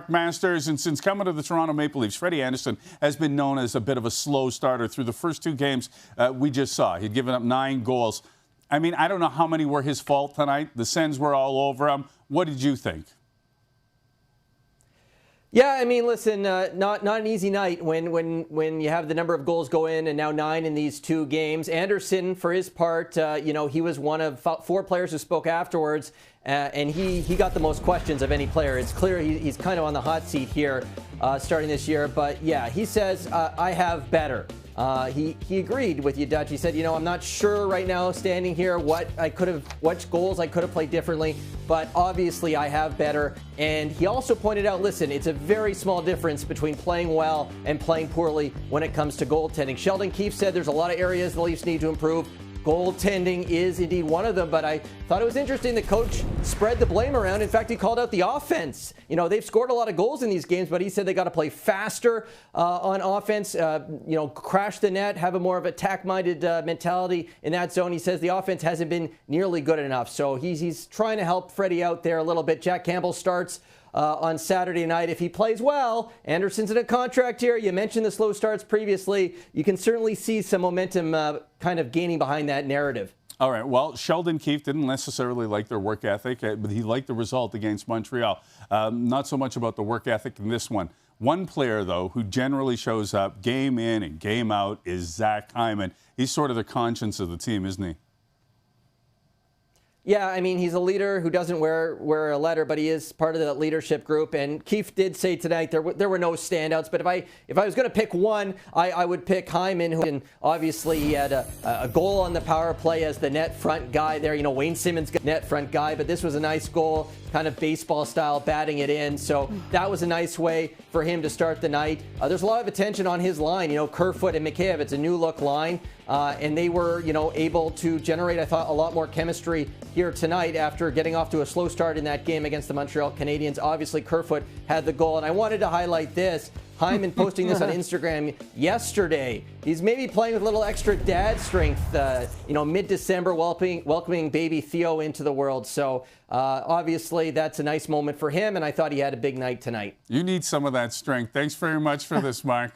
Masters, and since coming to the Toronto Maple Leafs, Freddie Andersen has been known as a bit of a slow starter through the first two games we just saw. He'd given up 9 goals. I mean, I don't know how many were his fault tonight. The Sens were all over him. What did you think? Yeah, I mean, listen, not an easy night when you have the number of goals go in and now 9 in these 2 games. Andersen, for his part, he was one of 4 players who spoke afterwards, and he got the most questions of any player. It's clear he's kind of on the hot seat here starting this year. But yeah, he says, I have better. He agreed with you, Dutch. He said, I'm not sure right now standing here what goals I could have played differently, but obviously I have better. And he also pointed out, listen, it's a very small difference between playing well and playing poorly when it comes to goaltending. Sheldon Keefe said there's a lot of areas the Leafs need to improve. Goaltending is indeed one of them, but I thought it was interesting the coach spread the blame around. In fact, he called out the offense. They've scored a lot of goals in these games, but he said they got to play faster on offense, crash the net, have a more of attack-minded mentality in that zone. He says the offense hasn't been nearly good enough, so he's trying to help Freddie out there a little bit. Jack Campbell starts on Saturday night. If he plays well, Andersen's in a contract here. You mentioned the slow starts previously. You can certainly see some momentum kind of gaining behind that narrative. All right. Well, Sheldon Keefe didn't necessarily like their work ethic, but he liked the result against Montreal. Not so much about the work ethic in this one. One player, though, who generally shows up game in and game out is Zach Hyman. He's sort of the conscience of the team, isn't he? Yeah, I mean, he's a leader who doesn't wear a letter, but he is part of that leadership group. And Keefe did say tonight there were no standouts. But if I was going to pick one, I would pick Hyman, who obviously he had a goal on the power play as the net front guy there. Wayne Simmons got net front guy, but this was a nice goal, kind of baseball style, batting it in. So that was a nice way for him to start the night. There's a lot of attention on his line. Kerfoot and Mikheyev, it's a new look line. And they were, able to generate, I thought, a lot more chemistry here tonight after getting off to a slow start in that game against the Montreal Canadiens. Obviously, Kerfoot had the goal. And I wanted to highlight this. Hyman posting this on Instagram yesterday. He's maybe playing with a little extra dad strength, mid-December, welcoming baby Theo into the world. So obviously, that's a nice moment for him. And I thought he had a big night tonight. You need some of that strength. Thanks very much for this, Mark.